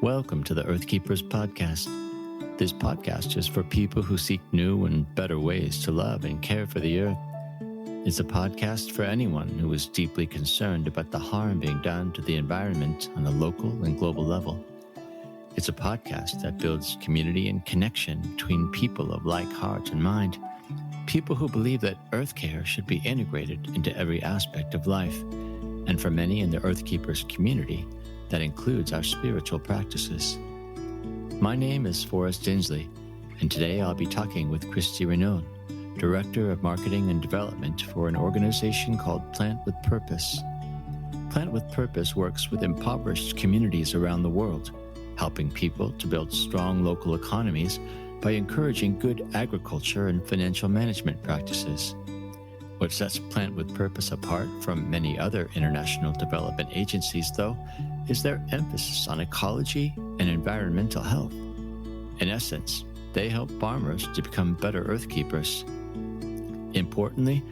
Welcome to the Earthkeepers podcast. This podcast is for people who seek new and better ways to love and care for the earth. It's a podcast for anyone who is deeply concerned about the harm being done to the environment on a local and global level. It's a podcast that builds community and connection between people of like heart and mind, people who believe that earth care should be integrated into every aspect of life. And for many in the Earthkeepers community, that includes our spiritual practices. My name is Forrest Dinsley, and today I'll be talking with Christi Renaud, Director of Marketing and Development for an organization called Plant with Purpose. Plant with Purpose works with impoverished communities around the world, helping people to build strong local economies by encouraging good agriculture and financial management practices. What sets Plant with Purpose apart from many other international development agencies, though, is their emphasis on ecology and environmental health. In essence, they help farmers to become better earthkeepers. Importantly,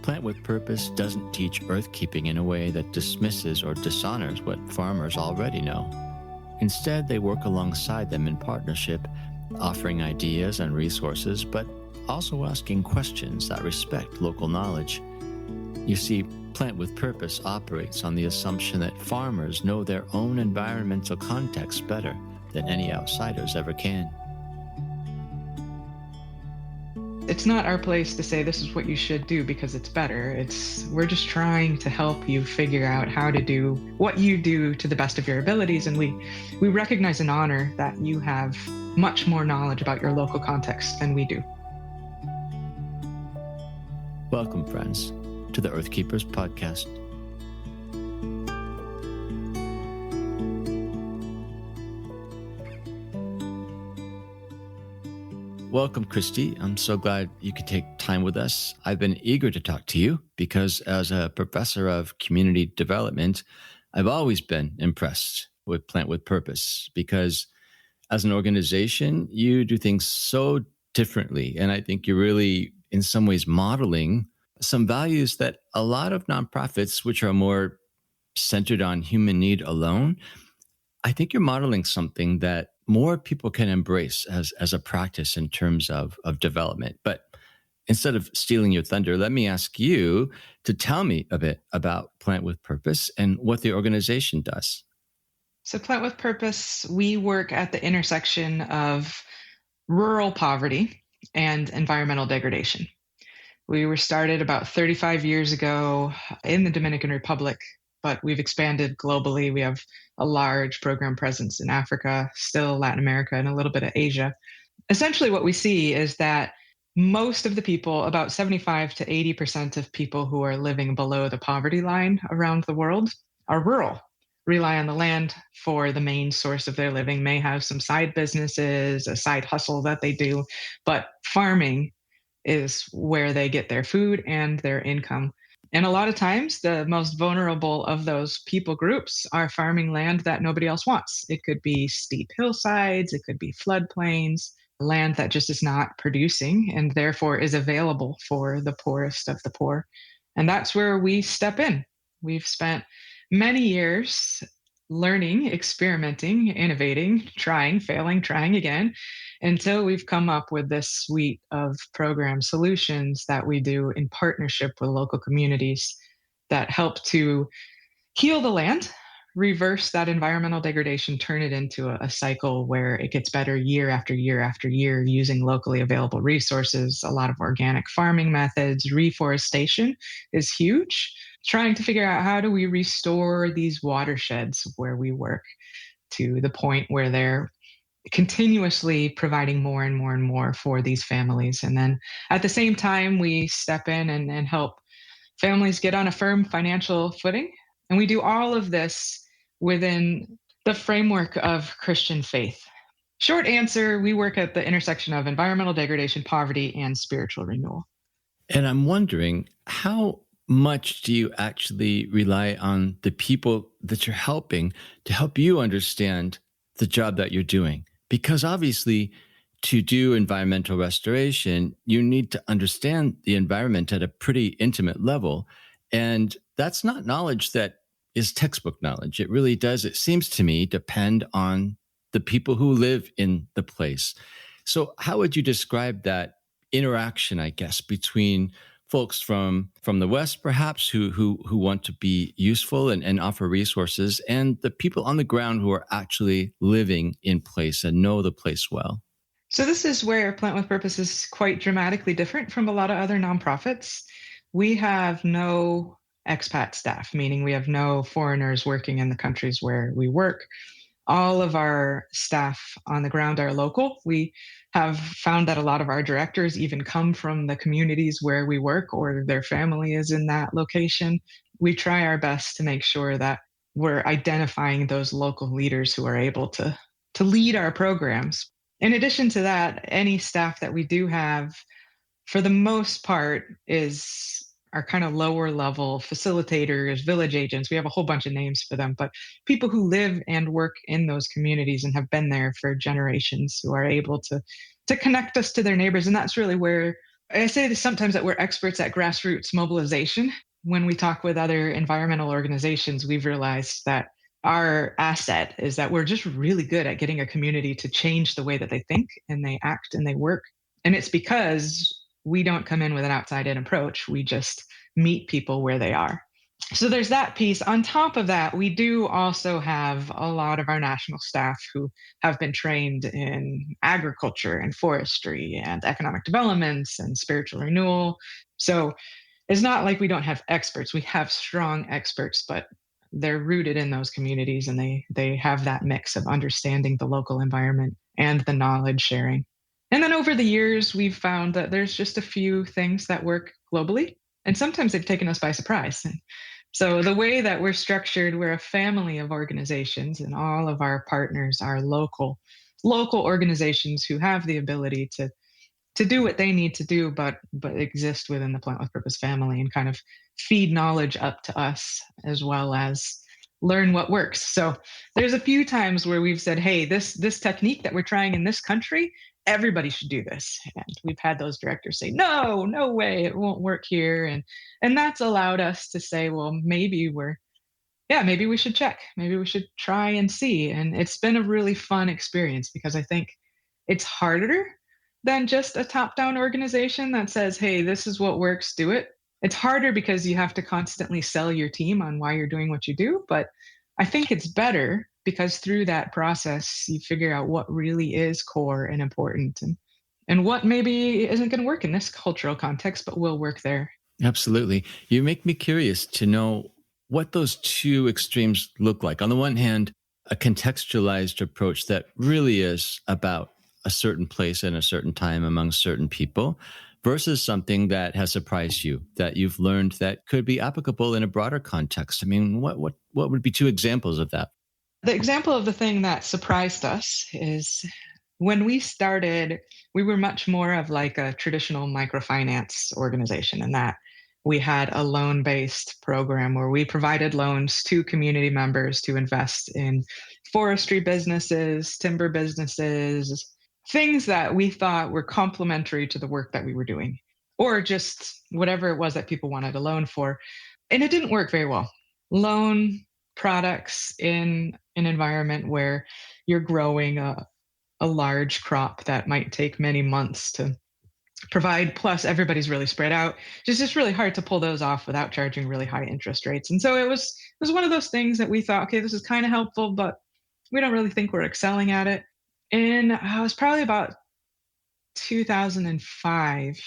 Plant with Purpose doesn't teach earthkeeping in a way that dismisses or dishonors what farmers already know. Instead, they work alongside them in partnership, offering ideas and resources, but also asking questions that respect local knowledge. You see, Plant with Purpose operates on the assumption that farmers know their own environmental context better than any outsiders ever can. It's not our place to say this is what you should do because it's better. We're just trying to help you figure out how to do what you do to the best of your abilities. And we recognize and honor that you have much more knowledge about your local context than we do. Welcome, friends, to the Earthkeepers podcast. Welcome, Christi. I'm so glad you could take time with us. I've been eager to talk to you because as a professor of community development, I've always been impressed with Plant with Purpose because as an organization, you do things so differently. And I think you're really, in some ways, modeling some values that a lot of nonprofits, which are more centered on human need alone, I think you're modeling something that more people can embrace as a practice in terms of development. But instead of stealing your thunder, let me ask you to tell me a bit about Plant with Purpose and what the organization does. So Plant with Purpose, we work at the intersection of rural poverty and environmental degradation. We were started about 35 years ago in the Dominican Republic, but we've expanded globally. We have a large program presence in Africa, still Latin America, and a little bit of Asia. Essentially, what we see is that most of the people, about 75 to 80% of people who are living below the poverty line around the world are rural, rely on the land for the main source of their living, may have some side businesses, a side hustle that they do, but farming is where they get their food and their income. And a lot of times, the most vulnerable of those people groups are farming land that nobody else wants. It could be steep hillsides, it could be floodplains, land that just is not producing and therefore is available for the poorest of the poor. And that's where we step in. We've spent many years learning, experimenting, innovating, trying, failing, trying again, until we've come up with this suite of program solutions that we do in partnership with local communities that help to heal the land, reverse that environmental degradation, turn it into a cycle where it gets better year after year after year using locally available resources, a lot of organic farming methods. Reforestation is huge. Trying to figure out how do we restore these watersheds where we work to the point where they're continuously providing more and more and more for these families. And then at the same time, we step in and help families get on a firm financial footing. And we do all of this within the framework of Christian faith. Short answer, we work at the intersection of environmental degradation, poverty, and spiritual renewal. And I'm wondering, how much do you actually rely on the people that you're helping to help you understand the job that you're doing? Because obviously, to do environmental restoration, you need to understand the environment at a pretty intimate level. And that's not knowledge that is textbook knowledge. It really does, it seems to me, depend on the people who live in the place. So, how would you describe that interaction, I guess, between folks from the West, perhaps, who want to be useful and offer resources, and the people on the ground who are actually living in place and know the place well? So this is where Plant with Purpose is quite dramatically different from a lot of other nonprofits. We have no expat staff, meaning we have no foreigners working in the countries where we work. All of our staff on the ground are local. We have found that a lot of our directors even come from the communities where we work or their family is in that location. We try our best to make sure that we're identifying those local leaders who are able to lead our programs. In addition to that, any staff that we do have, for the most part, is our kind of lower level facilitators, village agents. We have a whole bunch of names for them, but people who live and work in those communities and have been there for generations, who are able to connect us to their neighbors. And that's really where I say this sometimes, that we're experts at grassroots mobilization. When we talk with other environmental organizations, we've realized that our asset is that we're just really good at getting a community to change the way that they think and they act and they work. And it's because we don't come in with an outside in approach. We just meet people where they are. So there's that piece. On top of that, we do also have a lot of our national staff who have been trained in agriculture and forestry and economic developments and spiritual renewal. So it's not like we don't have experts. We have strong experts, but they're rooted in those communities and they have that mix of understanding the local environment and the knowledge sharing. And then over the years, we've found that there's just a few things that work globally, and sometimes they've taken us by surprise. So the way that we're structured, we're a family of organizations, and all of our partners are local organizations who have the ability to do what they need to do, but exist within the Plant with Purpose family and kind of feed knowledge up to us as well as learn what works. So there's a few times where we've said, hey, this technique that we're trying in this country, everybody should do this. And we've had those directors say, no way, it won't work here. And that's allowed us to say, well, maybe we should check. Maybe we should try and see. And it's been a really fun experience because I think it's harder than just a top-down organization that says, hey, this is what works, do it. It's harder because you have to constantly sell your team on why you're doing what you do. But I think it's better because through that process, you figure out what really is core and important and what maybe isn't going to work in this cultural context, but will work there. Absolutely. You make me curious to know what those two extremes look like. On the one hand, a contextualized approach that really is about a certain place and a certain time among certain people versus something that has surprised you, that you've learned that could be applicable in a broader context. I mean, what would be two examples of that? The example of the thing that surprised us is when we started, we were much more of like a traditional microfinance organization in that we had a loan-based program where we provided loans to community members to invest in forestry businesses, timber businesses, things that we thought were complementary to the work that we were doing, or just whatever it was that people wanted a loan for. And it didn't work very well. Loan products in an environment where you're growing a large crop that might take many months to provide, plus everybody's really spread out. Just really hard to pull those off without charging really high interest rates. And so it was one of those things that we thought, okay, this is kind of helpful, but we don't really think we're excelling at it. And it was probably about 2005,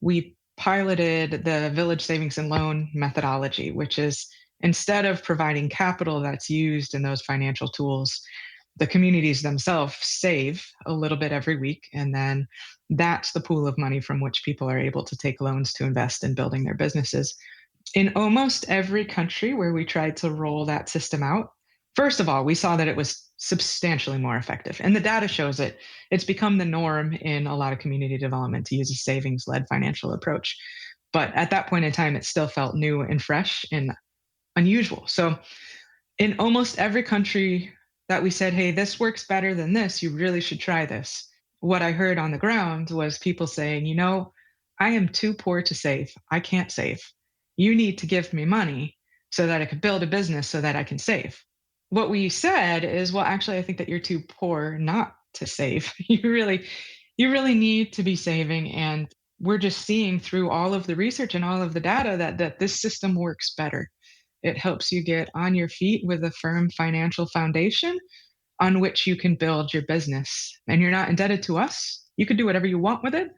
we piloted the village savings and loan methodology, which is instead of providing capital that's used in those financial tools, the communities themselves save a little bit every week. And then that's the pool of money from which people are able to take loans to invest in building their businesses. In almost every country where we tried to roll that system out, first of all, we saw that it was substantially more effective. And the data shows it. It's become the norm in a lot of community development to use a savings-led financial approach. But at that point in time, it still felt new and fresh and unusual. So in almost every country that we said, hey, this works better than this, you really should try this, what I heard on the ground was people saying, I am too poor to save. I can't save. You need to give me money so that I could build a business so that I can save. What we said is, well, actually, I think that you're too poor not to save. You really need to be saving. And we're just seeing through all of the research and all of the data that this system works better. It helps you get on your feet with a firm financial foundation on which you can build your business. And you're not indebted to us. You can do whatever you want with it.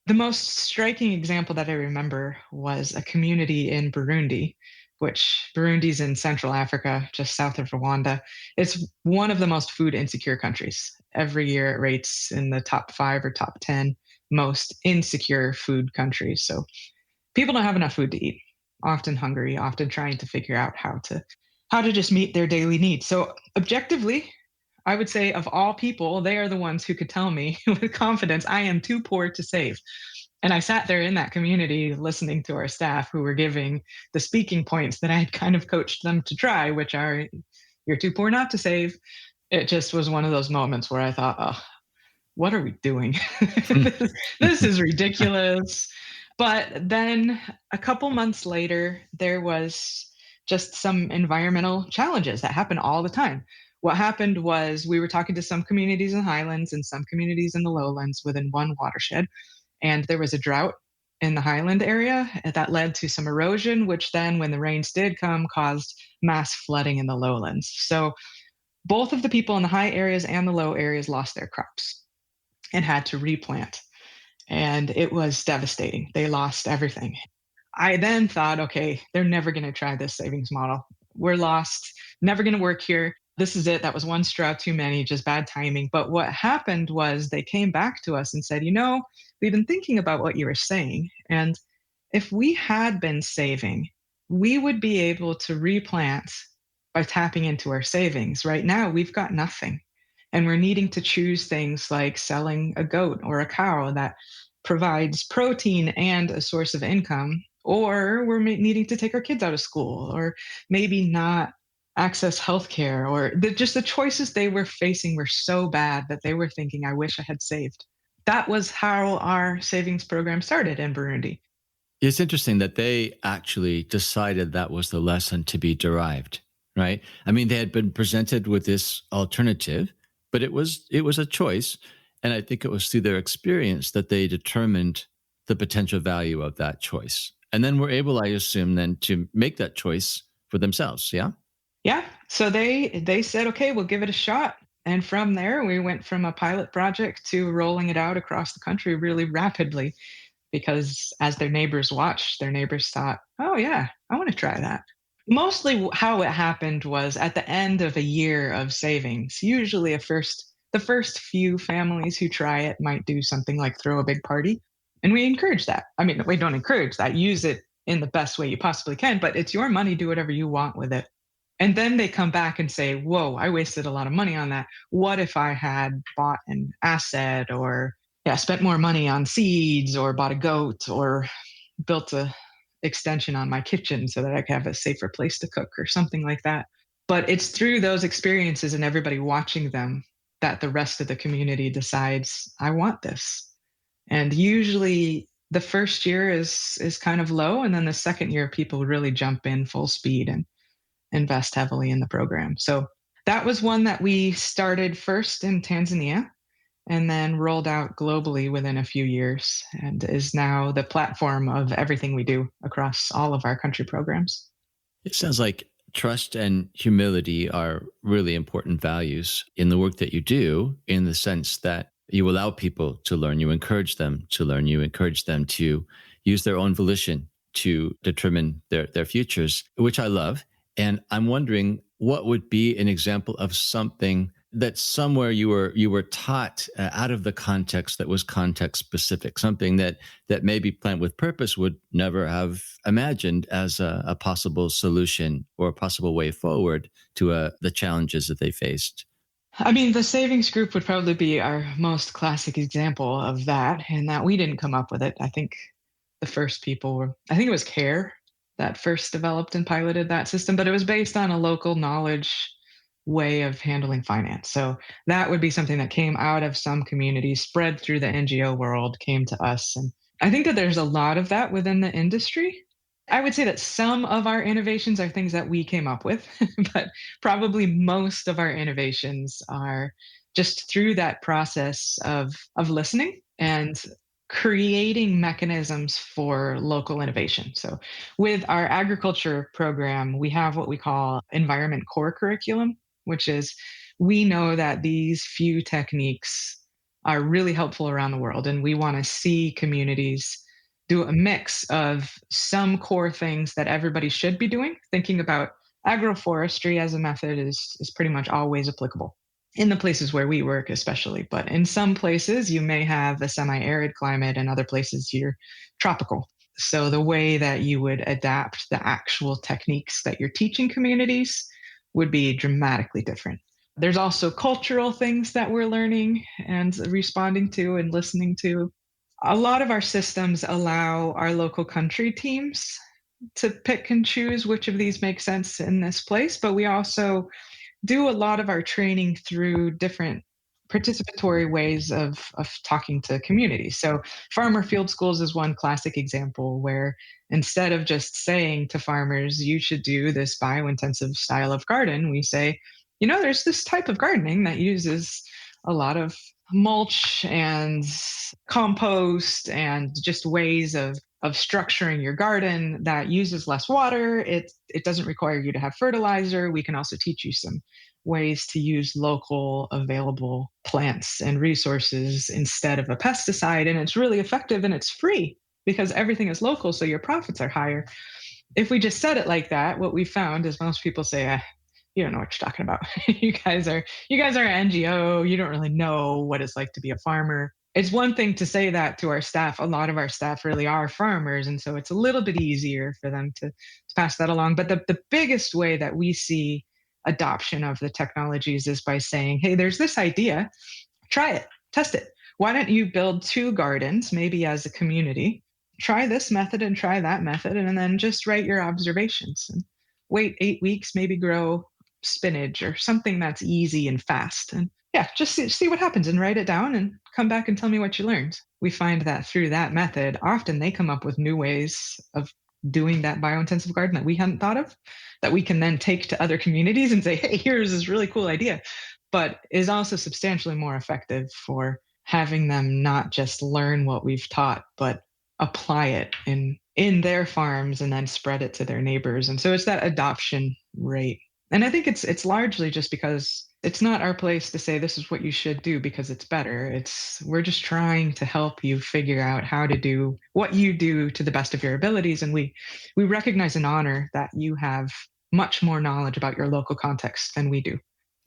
The most striking example that I remember was a community in Burundi, which Burundi's in Central Africa, just south of Rwanda. It's one of the most food insecure countries. Every year it rates in the top 5 or top 10 most insecure food countries. So people don't have enough food to eat, often hungry, often trying to figure out how to just meet their daily needs. So objectively, I would say of all people, they are the ones who could tell me with confidence, I am too poor to save. And I sat there in that community listening to our staff who were giving the speaking points that I had kind of coached them to try, which are, you're too poor not to save. It just was one of those moments where I thought, oh, what are we doing? this is ridiculous. But then a couple months later, there was just some environmental challenges that happen all the time. What happened was we were talking to some communities in the highlands and some communities in the lowlands within one watershed, and there was a drought in the highland area that led to some erosion, which then, when the rains did come, caused mass flooding in the lowlands. So both of the people in the high areas and the low areas lost their crops and had to replant. And it was devastating. They lost everything. I then thought, okay, they're never going to try this savings model. We're lost, never going to work here. This is it. That was one straw too many, just bad timing. But what happened was they came back to us and said, we've been thinking about what you were saying. And if we had been saving, we would be able to replant by tapping into our savings. Right now, we've got nothing. And we're needing to choose things like selling a goat or a cow that provides protein and a source of income, or we're needing to take our kids out of school, or maybe not access healthcare, or just the choices they were facing were so bad that they were thinking, I wish I had saved. That was how our savings program started in Burundi. It's interesting that they actually decided that was the lesson to be derived, right? I mean, they had been presented with this alternative, but it was a choice. And I think it was through their experience that they determined the potential value of that choice. And then were able, I assume, then to make that choice for themselves. Yeah. Yeah. So they said, okay, we'll give it a shot. And from there, we went from a pilot project to rolling it out across the country really rapidly, because as their neighbors watched, their neighbors thought, oh, yeah, I want to try that. Mostly how it happened was at the end of a year of savings, usually the first few families who try it might do something like throw a big party. And we encourage that. I mean, we don't encourage that. Use it in the best way you possibly can, but it's your money. Do whatever you want with it. And then they come back and say, whoa, I wasted a lot of money on that. What if I had bought an asset, or spent more money on seeds, or bought a goat, or built a extension on my kitchen so that I could have a safer place to cook, or something like that. But it's through those experiences and everybody watching them that the rest of the community decides, I want this. And usually the first year is kind of low. And then the second year, people really jump in full speed and invest heavily in the program. So that was one that we started first in Tanzania and then rolled out globally within a few years, and is now the platform of everything we do across all of our country programs. It sounds like trust and humility are really important values in the work that you do, in the sense that you allow people to learn, you encourage them to learn, you encourage them to use their own volition to determine their futures, which I love. And I'm wondering, what would be an example of something that somewhere you were taught out of the context that was context specific, something that maybe Plant with Purpose would never have imagined as a possible solution or a possible way forward to the challenges that they faced? I mean, the savings group would probably be our most classic example of that, and that we didn't come up with it. I think the first people I think it was CARE that first developed and piloted that system, but it was based on a local knowledge way of handling finance. So that would be something that came out of some communities, spread through the NGO world, came to us. And I think that there's a lot of that within the industry. I would say that some of our innovations are things that we came up with, but probably most of our innovations are just through that process of listening and creating mechanisms for local innovation. So with our agriculture program, we have what we call environment core curriculum, which is we know that these few techniques are really helpful around the world, and we want to see communities do a mix of some core things that everybody should be doing. Thinking about agroforestry as a method is pretty much always applicable in the places where we work, especially. But in some places, you may have a semi arid climate, and other places, you're tropical. So the way that you would adapt the actual techniques that you're teaching communities would be dramatically different. There's also cultural things that we're learning and responding to and listening to. A lot of our systems allow our local country teams to pick and choose which of these make sense in this place, but we also do a lot of our training through different participatory ways of talking to communities. So farmer field schools is one classic example where instead of just saying to farmers, you should do this biointensive style of garden, we say, there's this type of gardening that uses a lot of mulch and compost and just ways of structuring your garden that uses less water. It doesn't require you to have fertilizer. We can also teach you some ways to use local available plants and resources instead of a pesticide. And it's really effective and it's free because everything is local, so your profits are higher. If we just said it like that, what we found is most people say, you don't know what you're talking about. you guys are an NGO. You don't really know what it's like to be a farmer. It's one thing to say that to our staff. A lot of our staff really are farmers. And so it's a little bit easier for them to pass that along. But the biggest way that we see adoption of the technologies is by saying, hey, there's this idea. Try it, test it. Why don't you build 2 gardens, maybe as a community? Try this method and try that method, and then just write your observations and wait 8 weeks, maybe grow spinach or something that's easy and fast. And yeah, just see what happens and write it down and come back and tell me what you learned. We find that through that method, often they come up with new ways of doing that biointensive garden that we hadn't thought of, that we can then take to other communities and say, hey, here's this really cool idea, but is also substantially more effective for having them not just learn what we've taught, but apply it in their farms and then spread it to their neighbors. And so it's that adoption rate. And I think it's largely just because it's not our place to say this is what you should do because it's better. We're just trying to help you figure out how to do what you do to the best of your abilities. And we recognize and honor that you have much more knowledge about your local context than we do.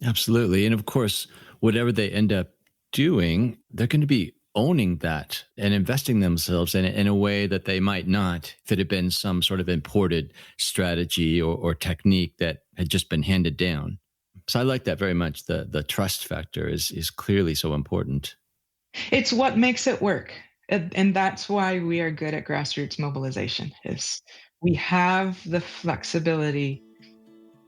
Absolutely. And of course, whatever they end up doing, they're going to be owning that and investing themselves in it in a way that they might not if it had been some sort of imported strategy or technique that had just been handed down. So I like that very much. The trust factor is clearly so important. It's what makes it work. And that's why we are good at grassroots mobilization, is we have the flexibility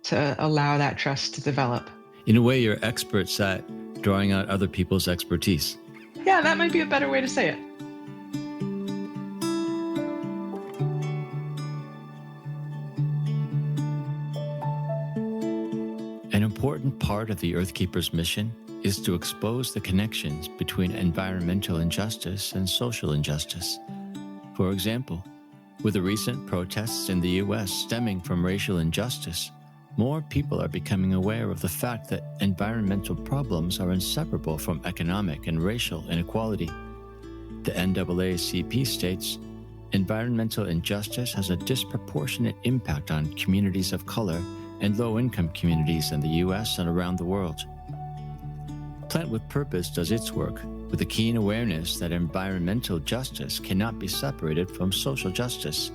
to allow that trust to develop. In a way, you're experts at drawing out other people's expertise. Yeah, that might be a better way to say it. An important part of the Earthkeepers' mission is to expose the connections between environmental injustice and social injustice. For example, with the recent protests in the U.S. stemming from racial injustice, more people are becoming aware of the fact that environmental problems are inseparable from economic and racial inequality. The NAACP states, environmental injustice has a disproportionate impact on communities of color and low-income communities in the U.S. and around the world. Plant with Purpose does its work with a keen awareness that environmental justice cannot be separated from social justice.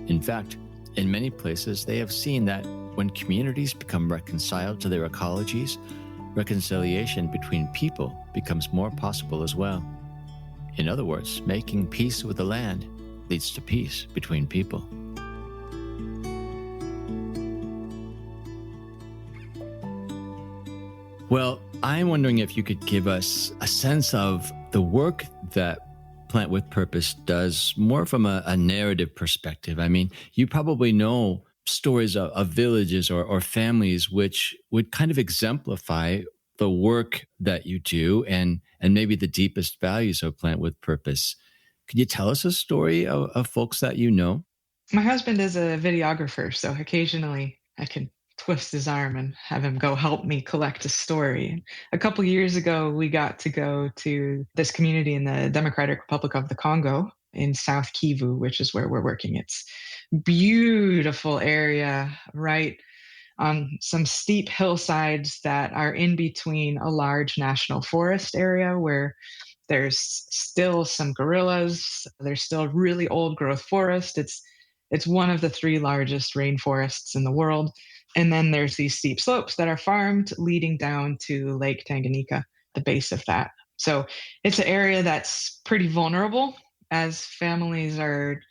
In fact, in many places, they have seen that when communities become reconciled to their ecologies, reconciliation between people becomes more possible as well. In other words, making peace with the land leads to peace between people. Well, I'm wondering if you could give us a sense of the work that Plant with Purpose does more from a narrative perspective. I mean, you probably know stories of villages or families which would kind of exemplify the work that you do and maybe the deepest values of Plant with Purpose. Could you tell us a story of folks that you know? My husband is a videographer, so occasionally I can twist his arm and have him go help me collect a story. A couple years ago, we got to go to this community in the Democratic Republic of the Congo in South Kivu, which is where we're working. It's beautiful area, right on some steep hillsides that are in between a large national forest area where there's still some gorillas. There's still really old growth forest. It's one of the three largest rainforests in the world. And then there's these steep slopes that are farmed leading down to Lake Tanganyika, the base of that. So it's an area that's pretty vulnerable as families are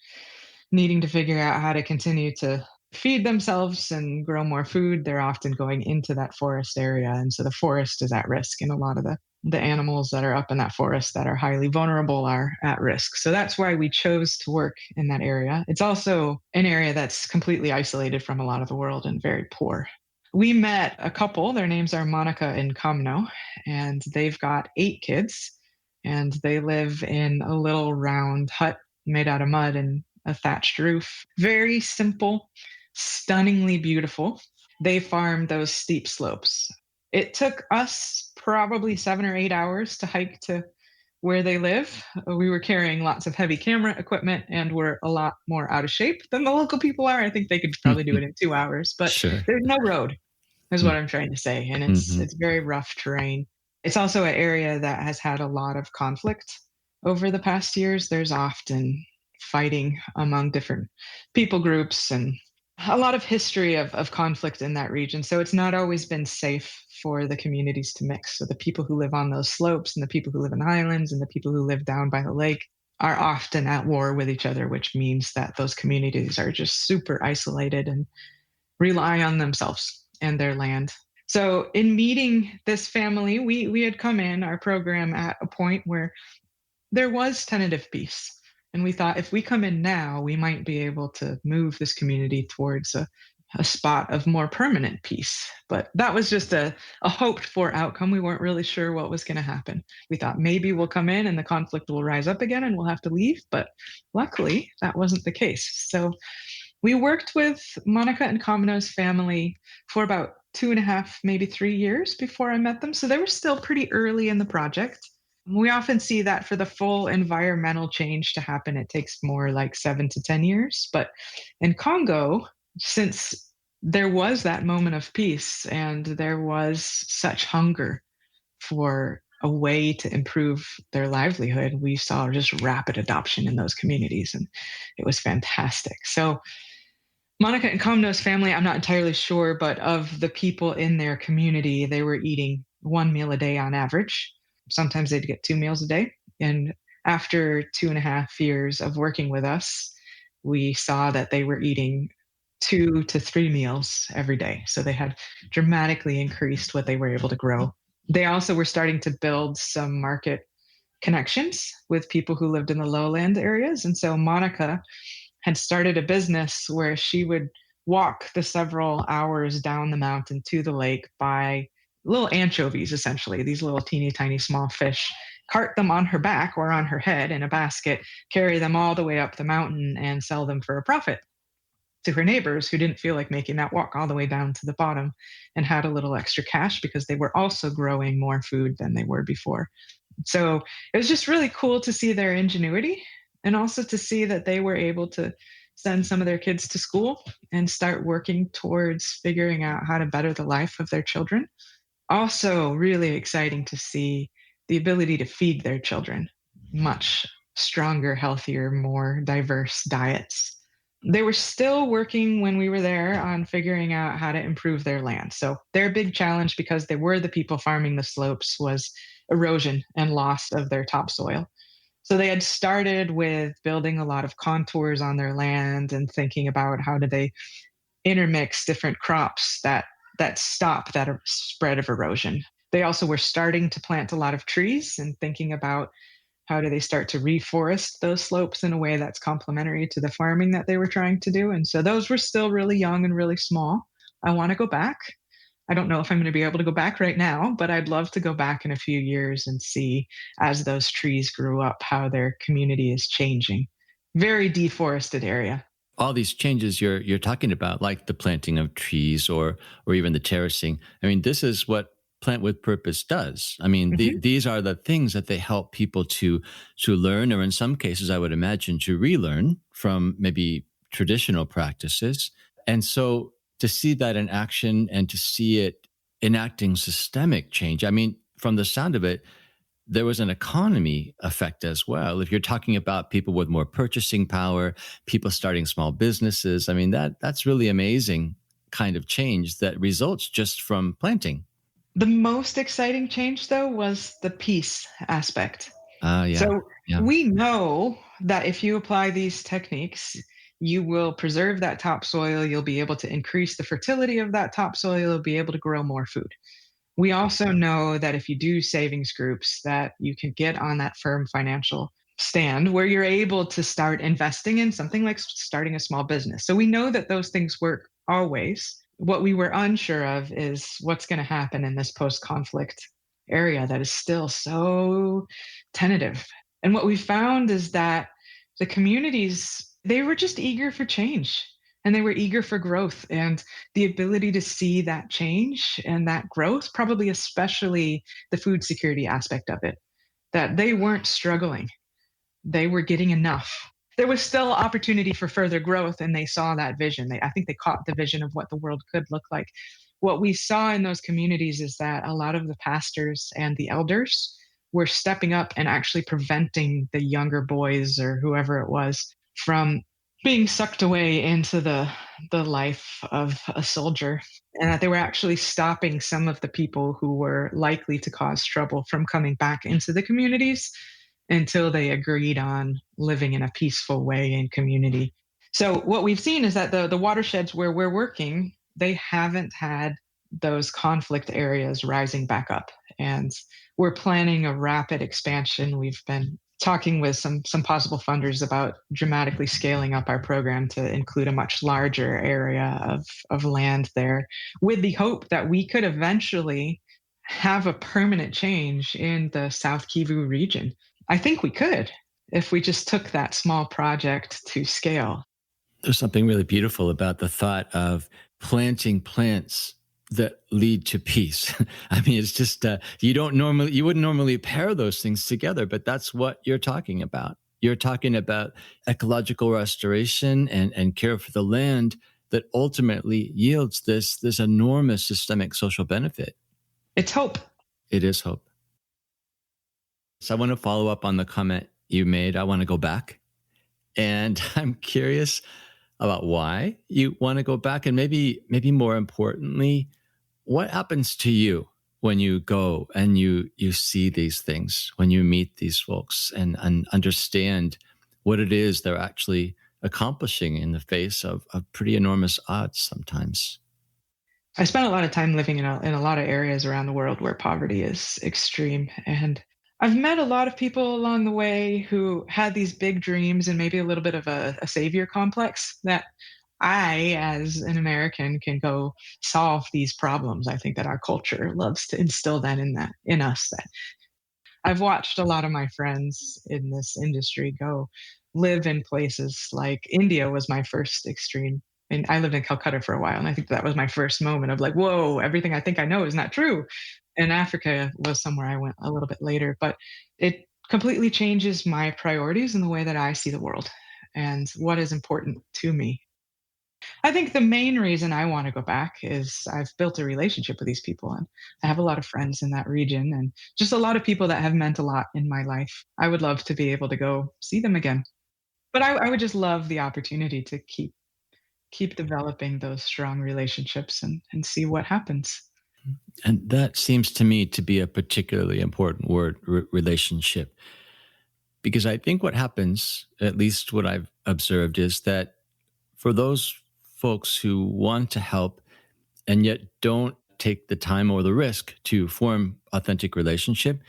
needing to figure out how to continue to feed themselves and grow more food. They're often going into that forest area. And so the forest is at risk, and a lot of the animals that are up in that forest that are highly vulnerable are at risk. So that's why we chose to work in that area. It's also an area that's completely isolated from a lot of the world and very poor. We met a couple, their names are Monica and Kamno, and they've got 8 kids, and they live in a little round hut made out of mud and a thatched roof. Very simple, stunningly beautiful. They farm those steep slopes. It took us probably 7 or 8 hours to hike to where they live. We were carrying lots of heavy camera equipment and we're a lot more out of shape than the local people are. I think they could probably do it in 2 hours, but Sure. there's no road, is what I'm trying to say. And Mm-hmm. it's very rough terrain. It's also an area that has had a lot of conflict over the past years. There's often fighting among different people groups and a lot of history of conflict in that region. So it's not always been safe for the communities to mix. So the people who live on those slopes and the people who live in the highlands and the people who live down by the lake are often at war with each other, which means that those communities are just super isolated and rely on themselves and their land. So in meeting this family, we had come in our program at a point where there was tentative peace. And we thought if we come in now, we might be able to move this community towards a spot of more permanent peace. But that was just a hoped for outcome. We weren't really sure what was going to happen. We thought maybe we'll come in and the conflict will rise up again and we'll have to leave. But luckily, that wasn't the case. So we worked with Monica and Kamino's family for about 2.5, maybe 3 years before I met them. So they were still pretty early in the project. We often see that for the full environmental change to happen, it takes more like 7 to 10 years. But in Congo, since there was that moment of peace and there was such hunger for a way to improve their livelihood, we saw just rapid adoption in those communities. And it was fantastic. So Monica and Kamno's family, I'm not entirely sure, but of the people in their community, they were eating one meal a day on average. Sometimes they'd get 2 meals a day. And after 2.5 years of working with us, we saw that they were eating 2 to 3 meals every day. So they had dramatically increased what they were able to grow. They also were starting to build some market connections with people who lived in the lowland areas. And so Monica had started a business where she would walk the several hours down the mountain to the lake, buy little anchovies, essentially, these little teeny tiny small fish, cart them on her back or on her head in a basket, carry them all the way up the mountain and sell them for a profit to her neighbors who didn't feel like making that walk all the way down to the bottom and had a little extra cash because they were also growing more food than they were before. So it was just really cool to see their ingenuity and also to see that they were able to send some of their kids to school and start working towards figuring out how to better the life of their children. Also, really exciting to see the ability to feed their children much stronger, healthier, more diverse diets. They were still working when we were there on figuring out how to improve their land. So their big challenge, because they were the people farming the slopes, was erosion and loss of their topsoil. So they had started with building a lot of contours on their land and thinking about how do they intermix different crops that stop that spread of erosion. They also were starting to plant a lot of trees and thinking about how do they start to reforest those slopes in a way that's complementary to the farming that they were trying to do. And so those were still really young and really small. I want to go back. I don't know if I'm going to be able to go back right now, but I'd love to go back in a few years and see, as those trees grew up, how their community is changing. Very deforested area. All these changes you're talking about, like the planting of trees or even the terracing. I mean, this is what Plant with Purpose does. I mean, Mhm. these are the things that they help people to learn, or in some cases, I would imagine, to relearn from maybe traditional practices. And so to see that in action and to see it enacting systemic change, I mean, from the sound of it, there was an economy effect as well. If you're talking about people with more purchasing power, people starting small businesses, I mean, that's really amazing kind of change that results just from planting. The most exciting change, though, was the peace aspect. Yeah, So yeah. we know that if you apply these techniques, you will preserve that topsoil. You'll be able to increase the fertility of that topsoil. You'll be able to grow more food. We also know that if you do savings groups, that you can get on that firm financial stand where you're able to start investing in something like starting a small business. So we know that those things work always. What we were unsure of is what's going to happen in this post-conflict area that is still so tentative. And what we found is that the communities, they were just eager for change and they were eager for growth. And the ability to see that change and that growth, probably especially the food security aspect of it, that they weren't struggling, they were getting enough. There was still opportunity for further growth, and they saw that vision. I think they caught the vision of what the world could look like. What we saw in those communities is that a lot of the pastors and the elders were stepping up and actually preventing the younger boys or whoever it was from being sucked away into the life of a soldier, and that they were actually stopping some of the people who were likely to cause trouble from coming back into the communities until they agreed on living in a peaceful way in community. So what we've seen is that the watersheds where we're working, they haven't had those conflict areas rising back up. And we're planning a rapid expansion. We've been talking with some possible funders about dramatically scaling up our program to include a much larger area of land there, with the hope that we could eventually have a permanent change in the South Kivu region. I think we could if we just took that small project to scale. There's something really beautiful about the thought of planting plants that lead to peace. I mean, it's just you wouldn't normally pair those things together, but that's what you're talking about. You're talking about ecological restoration and care for the land that ultimately yields this enormous systemic social benefit. It's hope. It is hope. So I want to follow up on the comment you made. I want to go back, and I'm curious about why you want to go back, and maybe more importantly, what happens to you when you go and you see these things, when you meet these folks and understand what it is they're actually accomplishing in the face of pretty enormous odds sometimes. I spent a lot of time living in a lot of areas around the world where poverty is extreme. And I've met a lot of people along the way who had these big dreams and maybe a little bit of a savior complex that I, as an American, can go solve these problems. I think that our culture loves to instill that in us. That I've watched a lot of my friends in this industry go live in places like India was my first extreme. And I lived in Calcutta for a while. And I think that was my first moment of like, whoa, everything I think I know is not true. And Africa was somewhere I went a little bit later. But it completely changes my priorities and the way that I see the world and what is important to me. I think the main reason I want to go back is I've built a relationship with these people and I have a lot of friends in that region and just a lot of people that have meant a lot in my life. I would love to be able to go see them again. But I would just love the opportunity to keep developing those strong relationships and see what happens. And that seems to me to be a particularly important word, relationship. Because I think what happens, at least what I've observed, is that for those folks who want to help and yet don't take the time or the risk to form authentic relationship,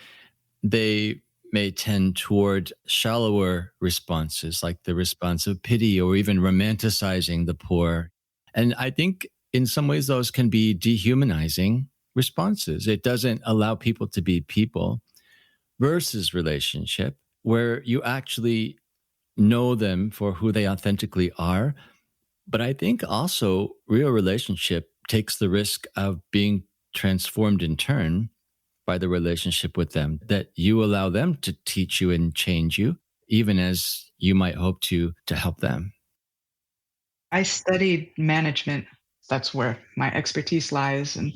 they may tend toward shallower responses, like the response of pity or even romanticizing the poor. And I think in some ways, those can be dehumanizing responses. It doesn't allow people to be people versus relationship, where you actually know them for who they authentically are. But I think also real relationship takes the risk of being transformed in turn by the relationship with them, that you allow them to teach you and change you, even as you might hope to help them. I studied management. That's where my expertise lies. And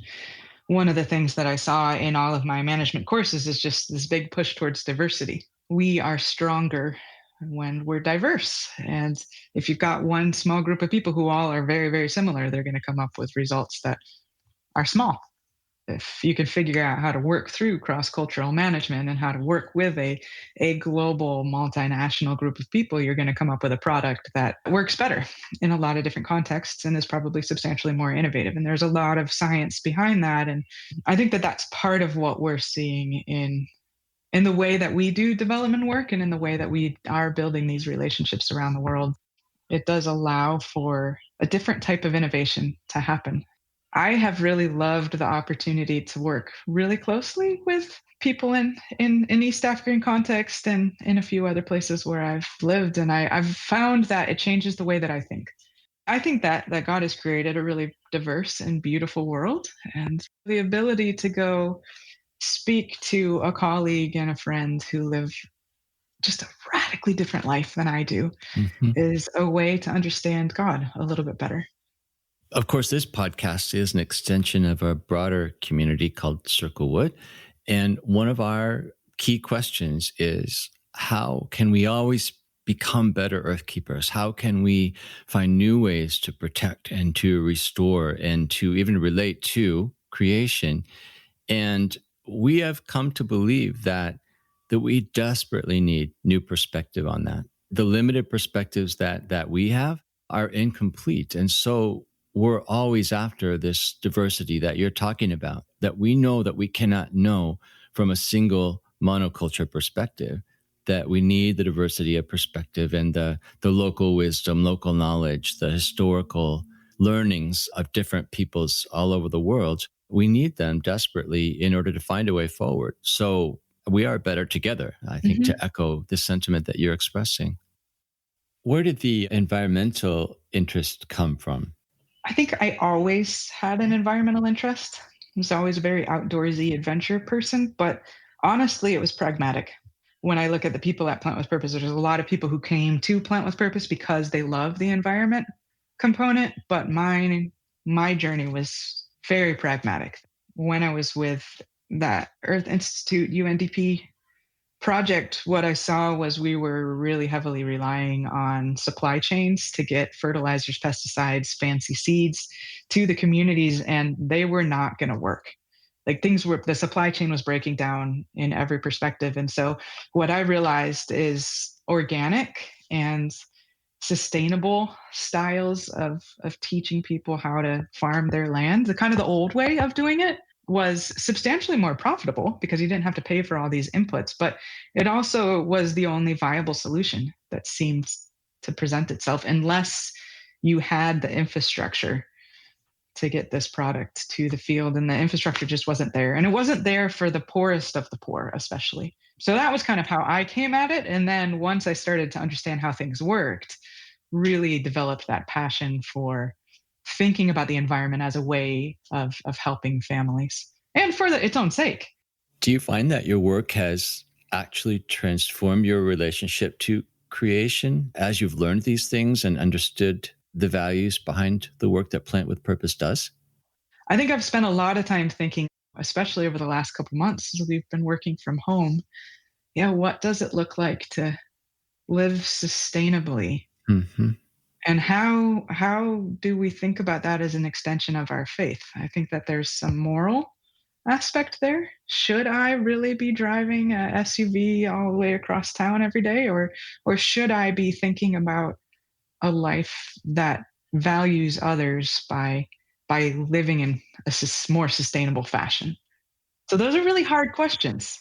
one of the things that I saw in all of my management courses is just this big push towards diversity. We are stronger when we're diverse. And if you've got one small group of people who all are very, very similar, they're going to come up with results that are small. If you can figure out how to work through cross-cultural management and how to work with a global multinational group of people, you're going to come up with a product that works better in a lot of different contexts and is probably substantially more innovative. And there's a lot of science behind that. And I think that that's part of what we're seeing in the way that we do development work and in the way that we are building these relationships around the world. It does allow for a different type of innovation to happen. I have really loved the opportunity to work really closely with people in East African context and in a few other places where I've lived. And I've found that it changes the way that I think. I think that God has created a really diverse and beautiful world. And the ability to go speak to a colleague and a friend who live just a radically different life than I do Mhm. is a way to understand God a little bit better. Of course, this podcast is an extension of a broader community called Circlewood. And one of our key questions is, how can we always become better earthkeepers? How can we find new ways to protect and to restore and to even relate to creation? And we have come to believe that we desperately need new perspective on that. The limited perspectives that we have are incomplete. And so we're always after this diversity that you're talking about, that we know that we cannot know from a single monoculture perspective, that we need the diversity of perspective and the local wisdom, local knowledge, the historical learnings of different peoples all over the world. We need them desperately in order to find a way forward. So we are better together, I think, Mhm. to echo the sentiment that you're expressing. Where did the environmental interest come from? I think I always had an environmental interest. I was always a very outdoorsy adventure person, but honestly, it was pragmatic. When I look at the people at Plant with Purpose, there's a lot of people who came to Plant with Purpose because they love the environment component, but my journey was very pragmatic. When I was with that Earth Institute UNDP project, what I saw was we were really heavily relying on supply chains to get fertilizers, pesticides, fancy seeds to the communities, and they were not going to work. Like the supply chain was breaking down in every perspective. And so what I realized is organic and sustainable styles of teaching people how to farm their land, the kind of the old way of doing it, was substantially more profitable because you didn't have to pay for all these inputs, but it also was the only viable solution that seemed to present itself unless you had the infrastructure to get this product to the field, and the infrastructure just wasn't there, and it wasn't there for the poorest of the poor especially. So that was kind of how I came at it. And then once I started to understand how things worked, really developed that passion for thinking about the environment as a way of helping families and for its own sake. Do you find that your work has actually transformed your relationship to creation as you've learned these things and understood the values behind the work that Plant with Purpose does? I think I've spent a lot of time thinking, especially over the last couple months as we've been working from home, yeah, what does it look like to live sustainably? Mm-hmm. And how do we think about that as an extension of our faith? I think that there's some moral aspect there. Should I really be driving a SUV all the way across town every day, or should I be thinking about a life that values others by by living in a more sustainable fashion? So those are really hard questions.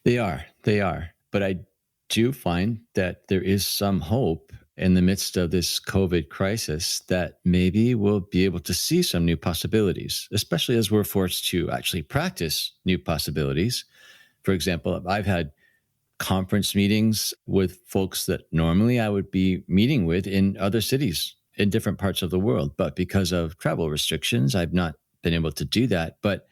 They are. They are. But I do find that there is some hope in the midst of this COVID crisis that maybe we'll be able to see some new possibilities, especially as we're forced to actually practice new possibilities. For example, I've had conference meetings with folks that normally I would be meeting with in other cities in different parts of the world. But because of travel restrictions, I've not been able to do that. But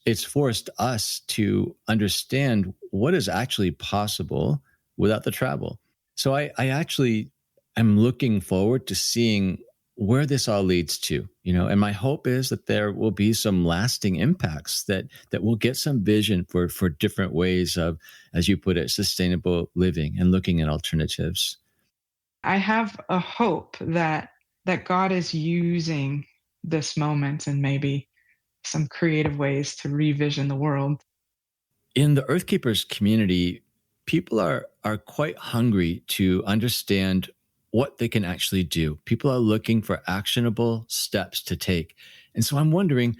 it's forced us to understand what is actually possible without the travel. So I actually am looking forward to seeing where this all leads to, and my hope is that there will be some lasting impacts that we'll get some vision for different ways of, as you put it, sustainable living and looking at alternatives. I have a hope that God is using this moment and maybe some creative ways to revision the world. In the Earthkeepers community, people are quite hungry to understand what they can actually do. People are looking for actionable steps to take. And so I'm wondering,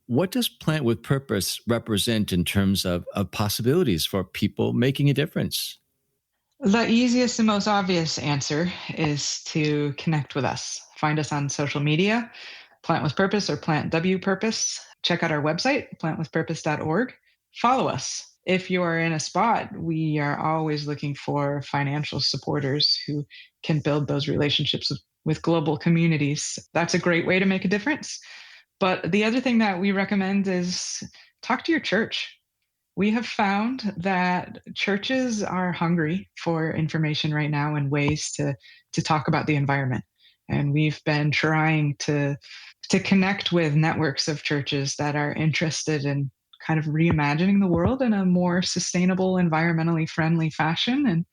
what does Plant with Purpose represent in terms of possibilities for people making a difference? The easiest and most obvious answer is to connect with us. Find us on social media, Plant with Purpose or Plant W Purpose. Check out our website, plantwithpurpose.org. Follow us. If you are in a spot, we are always looking for financial supporters who can build those relationships with global communities. That's a great way to make a difference. But the other thing that we recommend is talk to your church. We have found that churches are hungry for information right now and ways to talk about the environment. And we've been trying to connect with networks of churches that are interested in kind of reimagining the world in a more sustainable, environmentally friendly fashion. And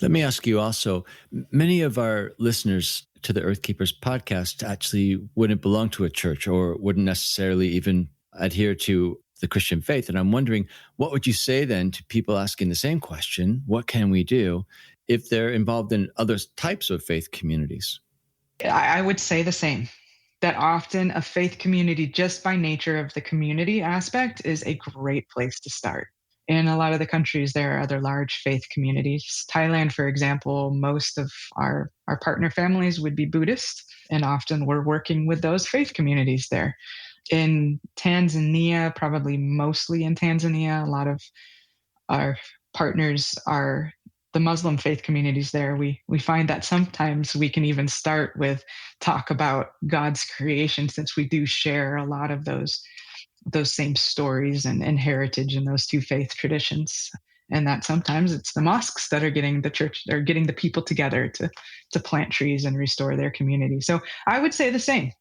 let me ask you also, many of our listeners to the Earthkeepers podcast actually wouldn't belong to a church or wouldn't necessarily even adhere to the Christian faith. And I'm wondering, what would you say then to people asking the same question, what can we do, if they're involved in other types of faith communities? I would say the same, that often a faith community, just by nature of the community aspect, is a great place to start. In a lot of the countries, there are other large faith communities. Thailand, for example, most of our partner families would be Buddhist, and often we're working with those faith communities there. In Tanzania, probably mostly in Tanzania, a lot of our partners are the Muslim faith communities there. We find that sometimes we can even start with talk about God's creation, since we do share a lot of those same stories and heritage in those two faith traditions. And that sometimes it's the mosques that are getting the church, or getting the people together to plant trees and restore their community. So I would say the same.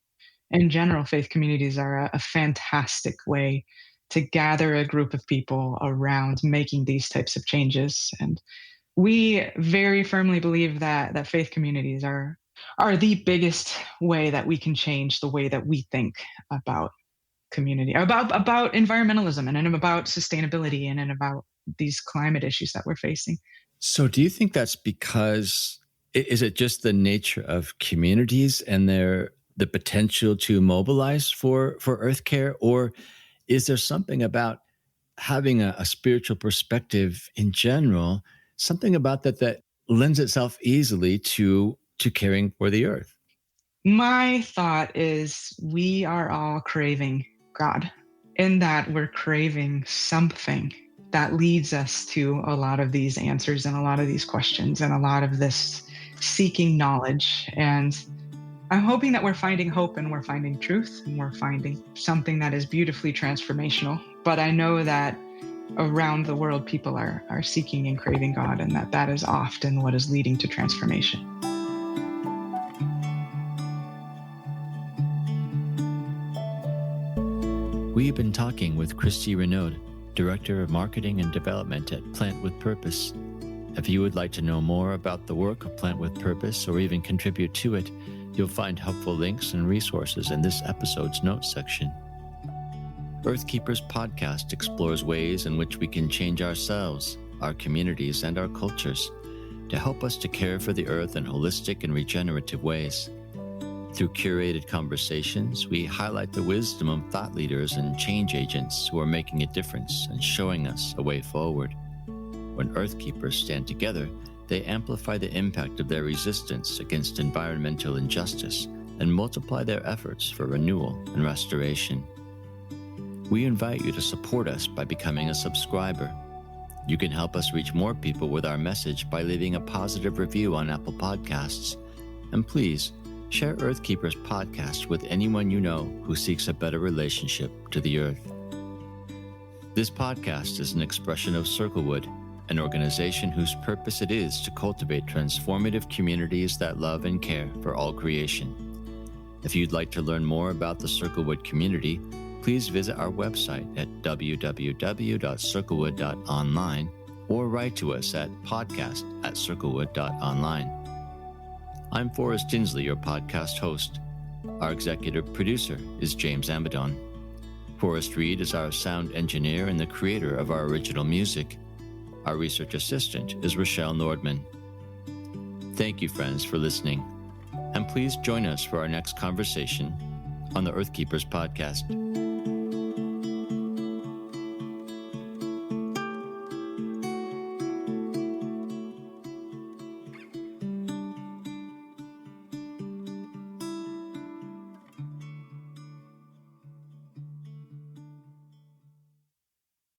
In general, faith communities are a fantastic way to gather a group of people around making these types of changes. And we very firmly believe that faith communities are the biggest way that we can change the way that we think about community, about environmentalism and about sustainability and about these climate issues that we're facing. So do you think that's because, is it just the nature of communities and the potential to mobilize for earth care, or is there something about having a spiritual perspective in general, something about that lends itself easily to caring for the earth? My thought is we are all craving God, in that we're craving something that leads us to a lot of these answers and a lot of these questions and a lot of this seeking knowledge. And I'm hoping that we're finding hope and we're finding truth and we're finding something that is beautifully transformational. But I know that around the world, people are seeking and craving God, and that is often what is leading to transformation. We've been talking with Christi Renaud, Director of Marketing and Development at Plant with Purpose. If you would like to know more about the work of Plant with Purpose or even contribute to it, you'll find helpful links and resources in this episode's notes section. Earthkeepers podcast explores ways in which we can change ourselves, our communities, and our cultures to help us to care for the earth in holistic and regenerative ways. Through curated conversations, we highlight the wisdom of thought leaders and change agents who are making a difference and showing us a way forward. When earthkeepers stand together, they amplify the impact of their resistance against environmental injustice and multiply their efforts for renewal and restoration. We invite you to support us by becoming a subscriber. You can help us reach more people with our message by leaving a positive review on Apple Podcasts. And please, share Earthkeepers podcast with anyone you know who seeks a better relationship to the earth. This podcast is an expression of Circlewood, an organization whose purpose it is to cultivate transformative communities that love and care for all creation. If you'd like to learn more about the Circlewood community, please visit our website at www.circlewood.online or write to us at podcast@circlewood.online. I'm Forrest Tinsley, your podcast host. Our executive producer is James Amadon. Forrest Reed is our sound engineer and the creator of our original music. Our research assistant is Rochelle Nordman. Thank you, friends, for listening. And please join us for our next conversation on the Earthkeepers podcast.